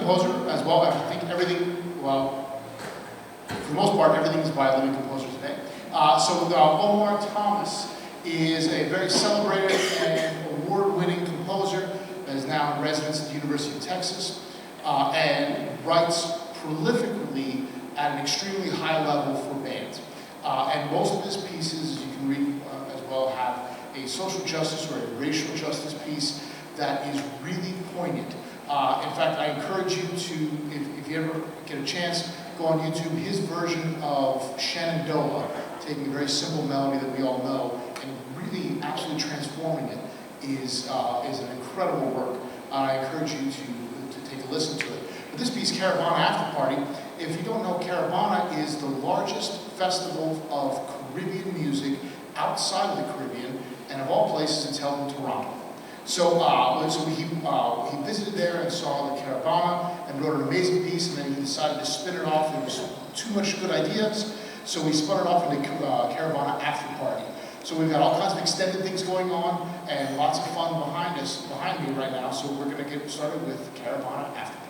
composer as well. I think everything, well, for the most part, everything is by a living composer today. Omar Thomas is a very celebrated and award-winning composer that is now in residence at the University of Texas and writes prolifically at an extremely high level for bands. And most of his pieces, as you can read as well, have a social justice or a racial justice piece that is really poignant. In fact, I encourage you to, if you ever get a chance, go on YouTube. His version of Shenandoah, taking a very simple melody that we all know and really absolutely transforming it, is an incredible work. I encourage you to take a listen to it. But this piece, Caravana After Party, if you don't know, Caravana is the largest festival of Caribbean music outside of the Caribbean, and of all places, it's held in Toronto. So he visited there and saw the Caravana and wrote an amazing piece, and then he decided to spin it off. There was too much good ideas, so we spun it off into Caravana After Party. So we've got all kinds of extended things going on and lots of fun behind me right now. So we're going to get started with Caravana After Party.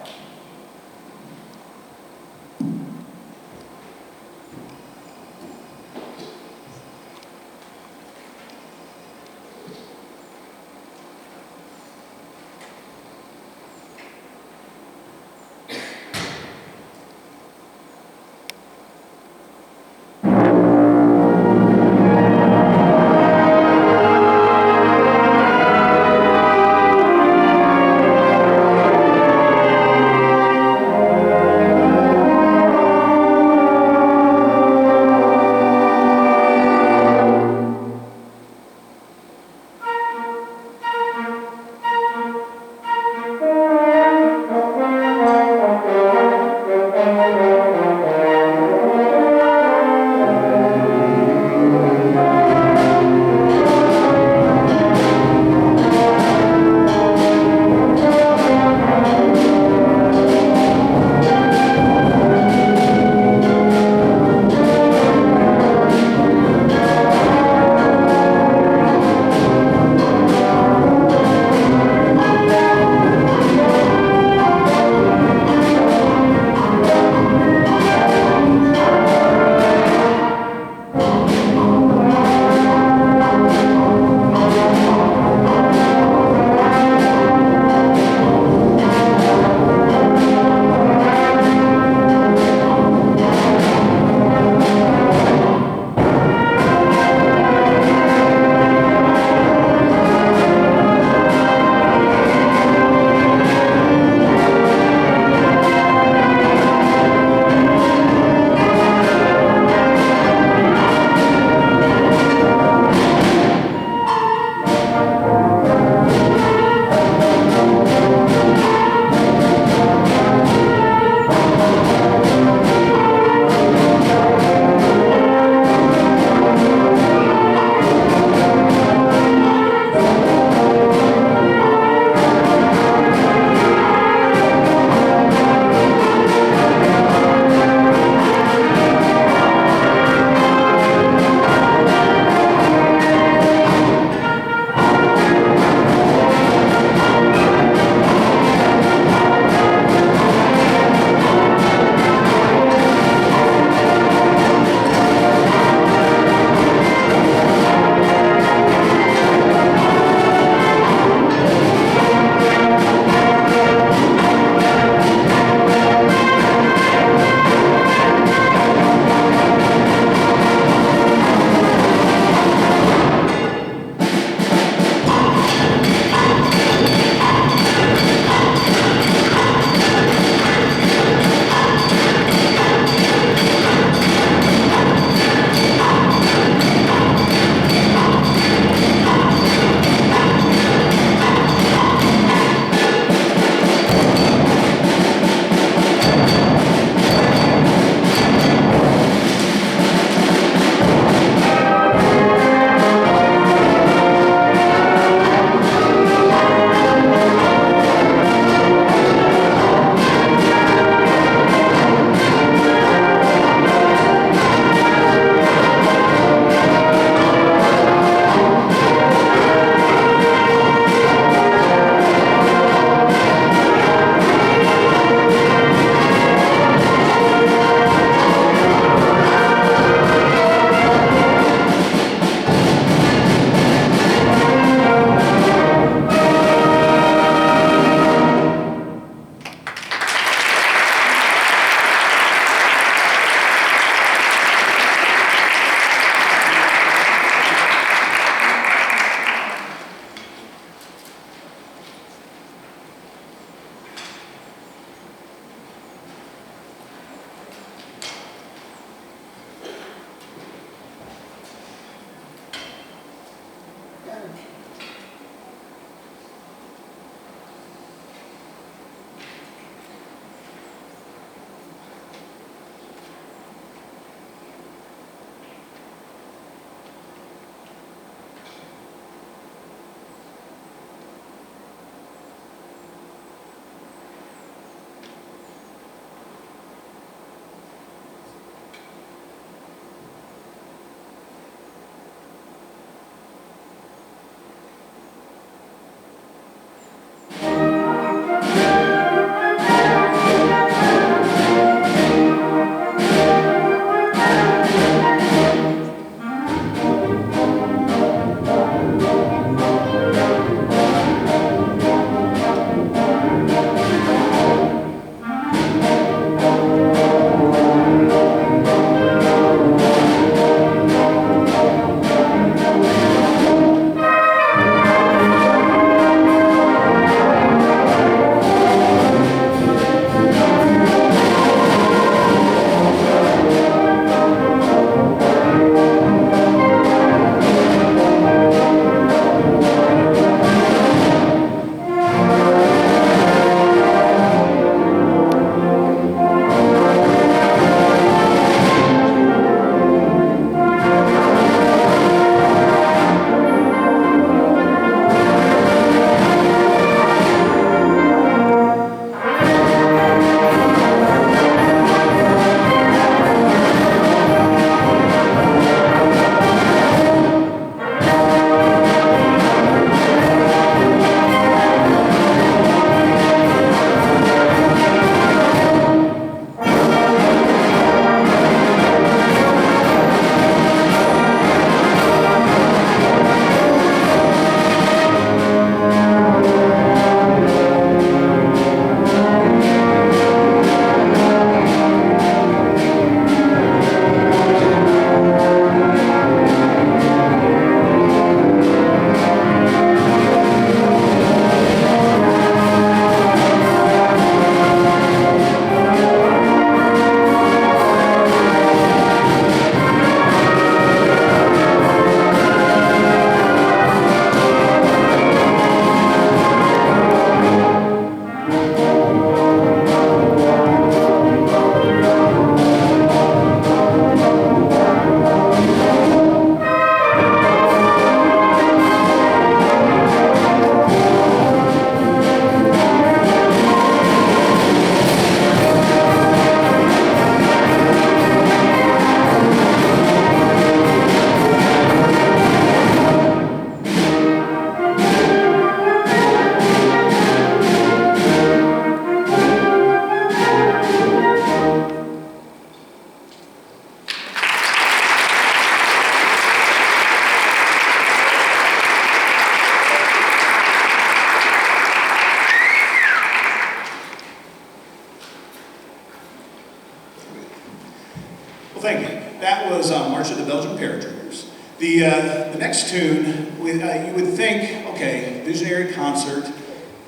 Well, thank you. That was March of the Belgian Paratroopers. The next tune, you would think, okay, Visionary concert,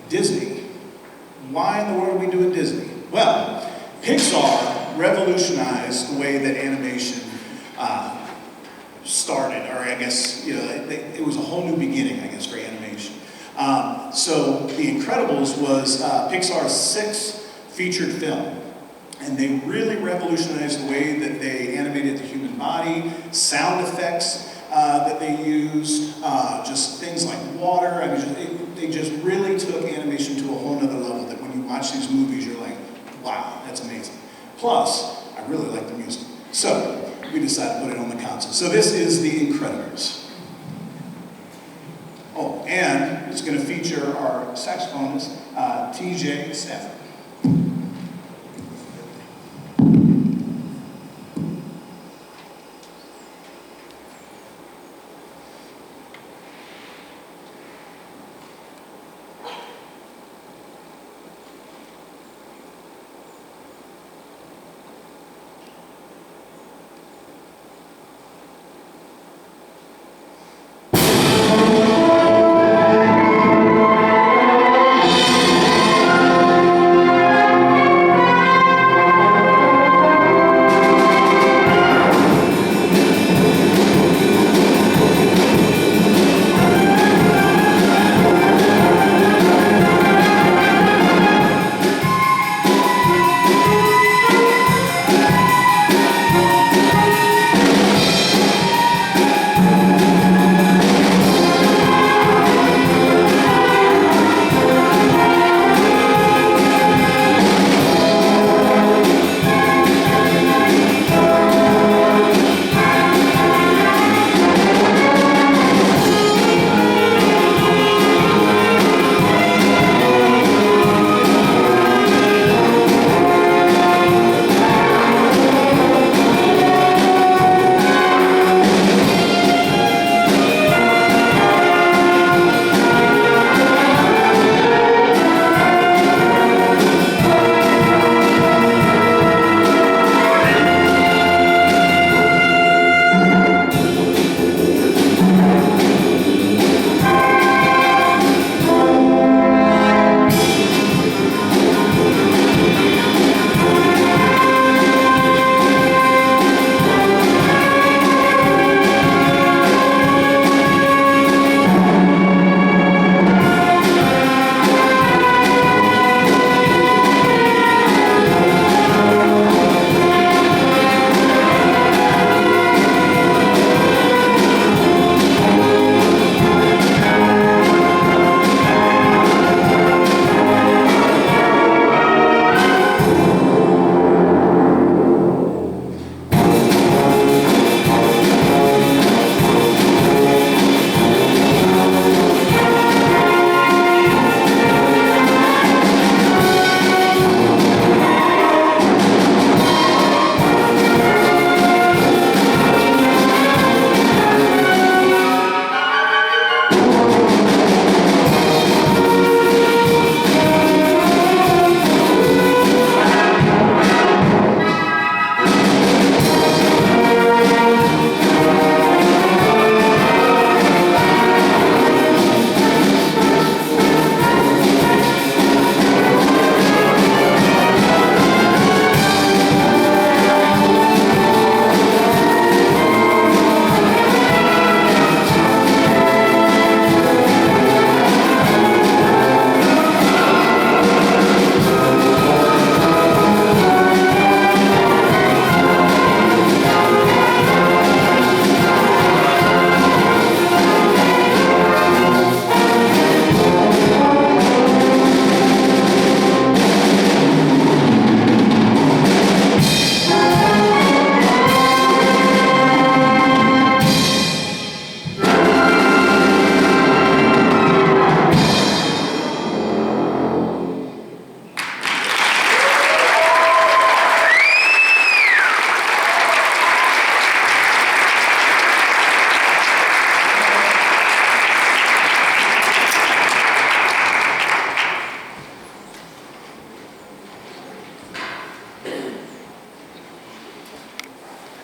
Disney. Why in the world are we doing Disney? Well, Pixar revolutionized the way that animation started, or I guess, it was a whole new beginning, I guess, for animation. So The Incredibles was Pixar's 6th featured film. And they really revolutionized the way that they animated the human body, sound effects that they used, just things like water. I mean, they just really took animation to a whole nother level that when you watch these movies, you're like, wow, that's amazing. Plus, I really like the music. So, we decided to put it on the console. So this is The Incredibles. Oh, and it's going to feature our saxophonist, TJ Stafford.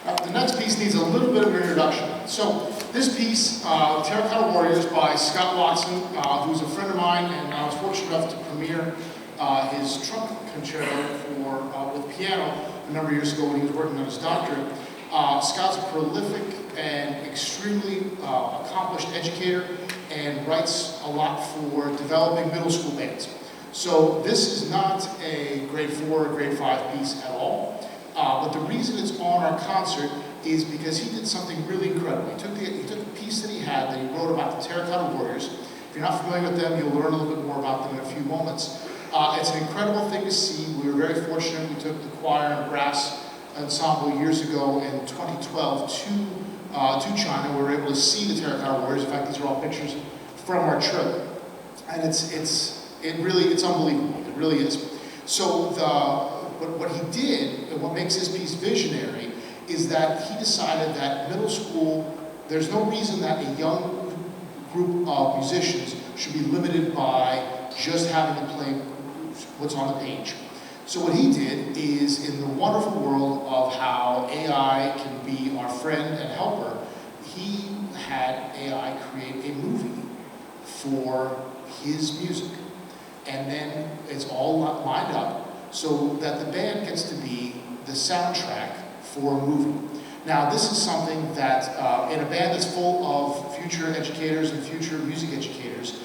The next piece needs a little bit of an introduction. So this piece, Terracotta Warriors by Scott Watson, who's a friend of mine, and I was fortunate enough to premiere his trumpet concerto with piano a number of years ago when he was working on his doctorate. Scott's a prolific and extremely accomplished educator and writes a lot for developing middle school bands. So this is not a grade 4 or grade 5 piece at all. But the reason it's on our concert is because he did something really incredible. He took a piece that he had that he wrote about the Terracotta Warriors. If you're not familiar with them, you'll learn a little bit more about them in a few moments. It's an incredible thing to see. We were very fortunate. We took the choir and brass ensemble years ago in 2012 to China. We were able to see the Terracotta Warriors. In fact, these are all pictures from our trip. And it's unbelievable. It really is. So what he did, and what makes this piece visionary, is that he decided that middle school, there's no reason that a young group of musicians should be limited by just having to play what's on the page. So what he did is, in the wonderful world of how AI can be our friend and helper, he had AI create a movie for his music. And then it's all lined up so that the band gets to be the soundtrack for a movie. Now, this is something that, in a band that's full of future educators and future music educators,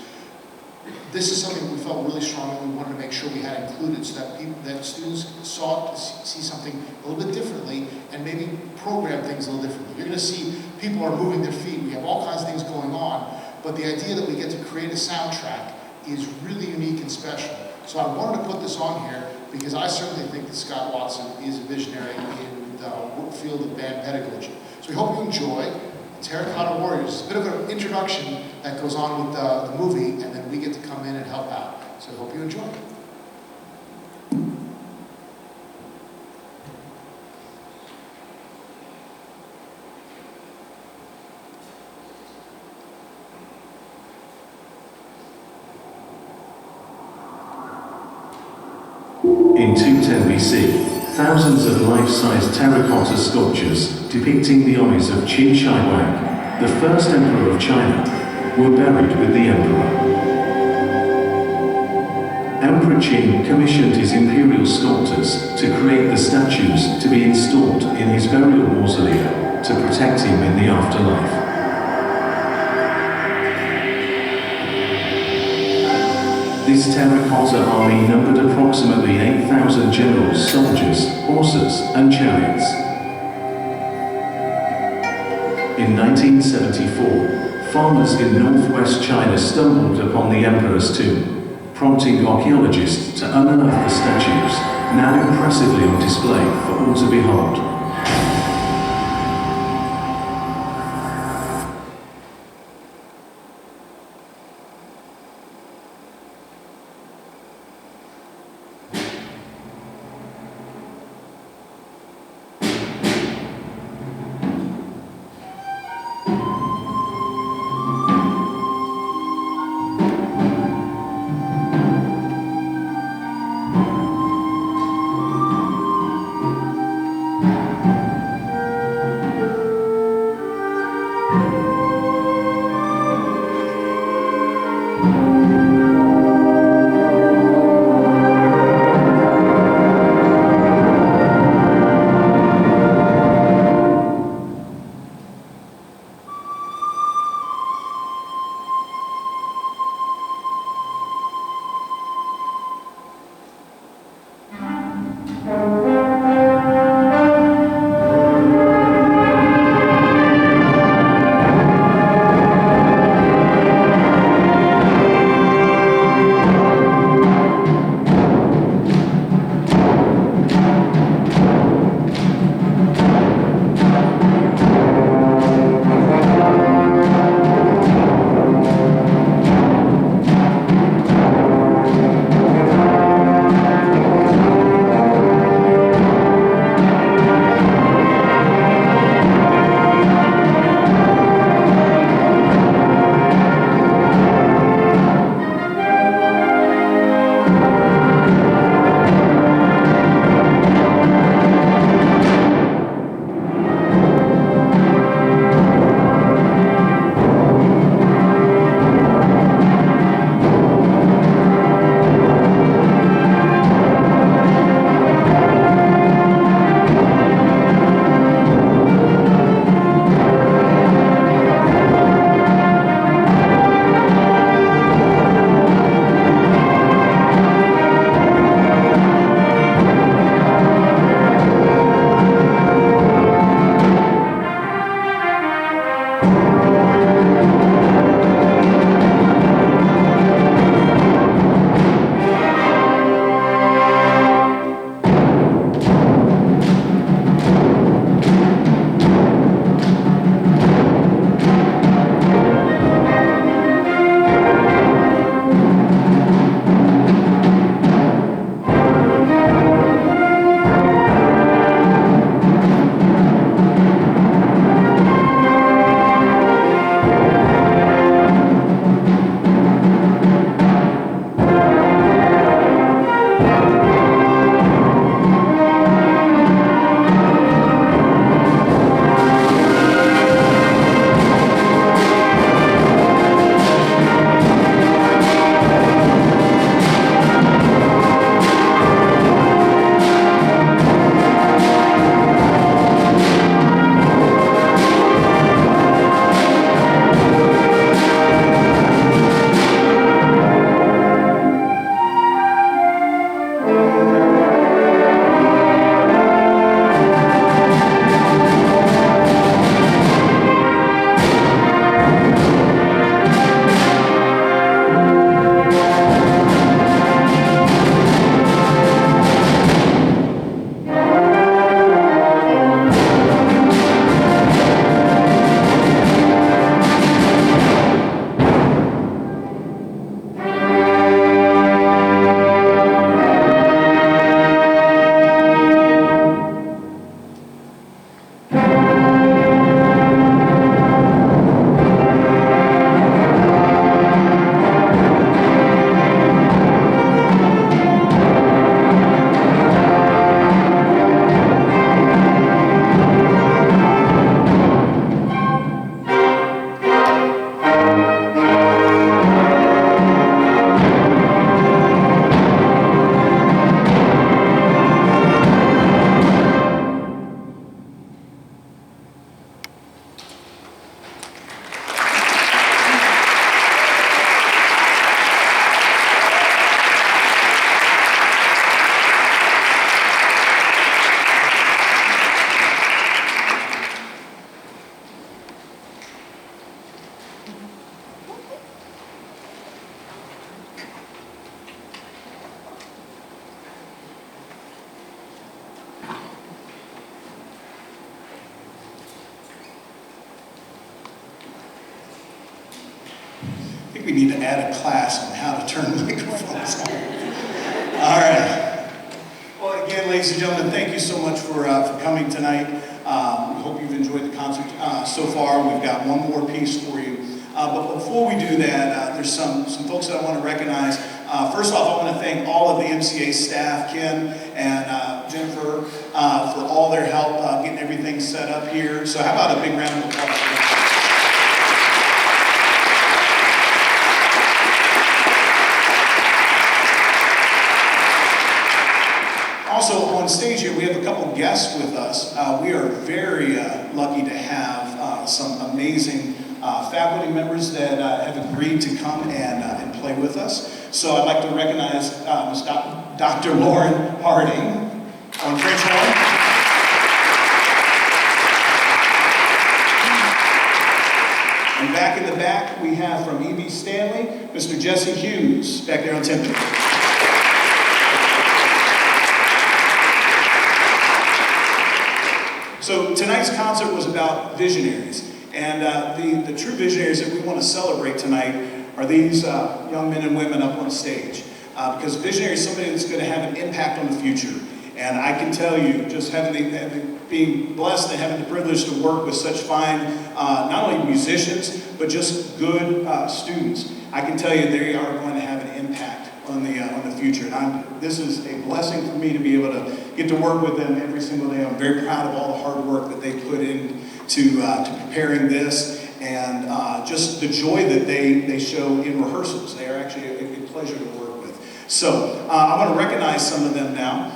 this is something we felt really strongly we wanted to make sure we had included so that students see something a little bit differently and maybe program things a little differently. You're going to see people are moving their feet. We have all kinds of things going on, but the idea that we get to create a soundtrack is really unique and special. So I wanted to put this on here because I certainly think that Scott Watson is a visionary in the field of band pedagogy. So we hope you enjoy Terracotta Warriors. It's a bit of an introduction that goes on with the movie, and then we get to come in and help out. So I hope you enjoy. In 210 BC, thousands of life-size terracotta sculptures depicting the armies of Qin Shi Huang, the first emperor of China, were buried with the emperor. Emperor Qin commissioned his imperial sculptors to create the statues to be installed in his burial mausoleum to protect him in the afterlife. This terracotta army numbered approximately 8,000 generals, soldiers, horses, and chariots. In 1974, farmers in northwest China stumbled upon the emperor's tomb, prompting archaeologists to unearth the statues, now impressively on display for all to behold. think we need to add a class on how to turn microphones on. All right. Well, again, ladies and gentlemen, thank you so much for coming tonight. We hope you've enjoyed the concert so far. We've got one more piece for you. But before we do that, there's some folks that I want to recognize. First off, I want to thank all of the MCA staff, Kim and Jennifer, for all their help getting everything set up here. So how about a big round of applause? Also on stage here, we have a couple guests with us. We are very lucky to have some amazing faculty members that have agreed to come and play with us. So I'd like to recognize Ms. Dr. Lauren Harding on French horn. And back in the back, we have from E.B. Stanley, Mr. Jesse Hughes, back there on timpani. So tonight's concert was about visionaries. And the true visionaries that we want to celebrate tonight are these young men and women up on stage. Because visionary is somebody that's going to have an impact on the future. And I can tell you, just being blessed and having the privilege to work with such fine, not only musicians, but just good students, I can tell you they are going to have an impact on the future. And this is a blessing for me to be able to get to work with them every single day. I'm very proud of all the hard work that they put into preparing this, and just the joy that they show in rehearsals. They are actually a pleasure to work with. So I want to recognize some of them now.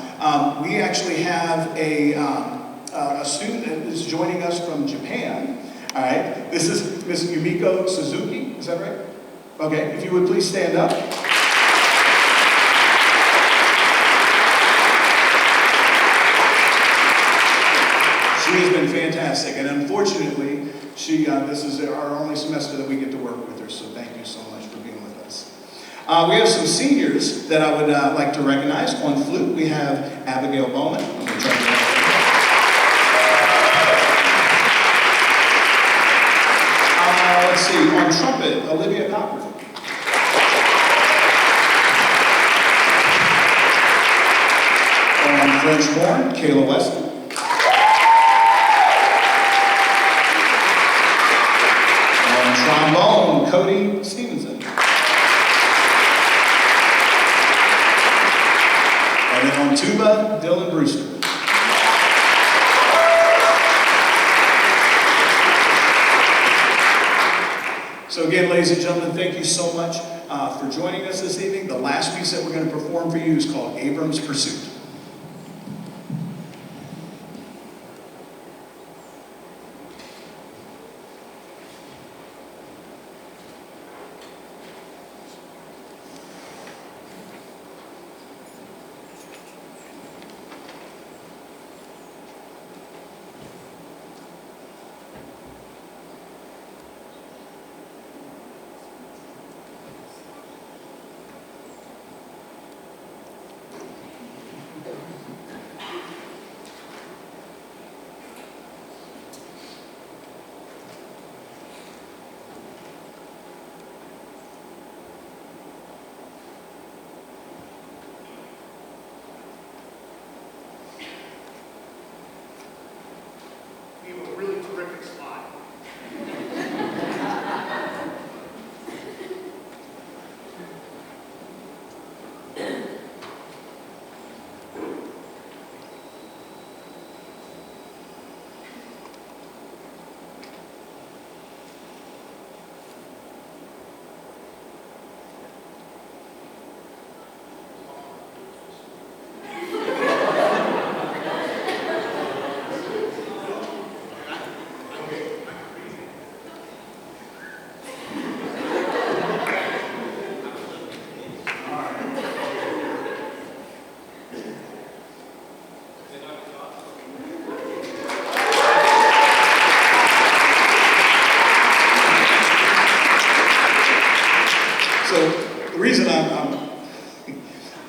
We actually have a student that is joining us from Japan. All right, this is Miss Yumiko Suzuki. Is that right? Okay, if you would please stand up. She has been fantastic, and unfortunately, this is our only semester that we get to work with her, so thank you so much for being with us. We have some seniors that I would like to recognize. On flute, we have Abigail Bowman. I'm going to try to let's see, on trumpet, Olivia Cochran. On French horn, Kayla Weston. Trombone, Cody Stevenson. And then on tuba, Dylan Brewster. So again, ladies and gentlemen, thank you so much for joining us this evening. The last piece that we're going to perform for you is called Abram's Pursuit.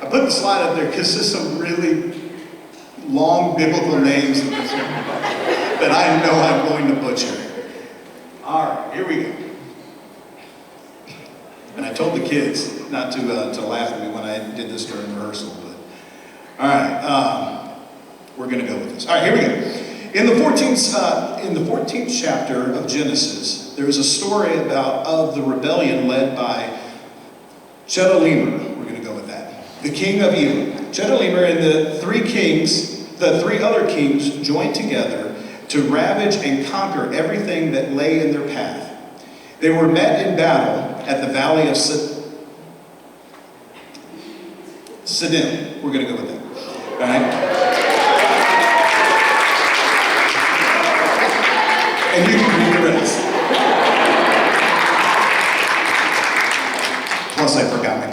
I put the slide up there because there's some really long biblical names in this one that I know I'm going to butcher. All right, here we go. kids not to laugh at me when I did this during rehearsal. But all right, we're going to go with this. All right, here we go. In the 14th chapter of Genesis, there is a story of the rebellion led by Chedorlaomer. We're going to go with that. The king of Edom. Chedorlaomer and the three other kings joined together to ravage and conquer everything that lay in their path. They were met in battle at the valley of Siddim. We're going to go with that. All right? And you can read the rest. Plus, I forgot my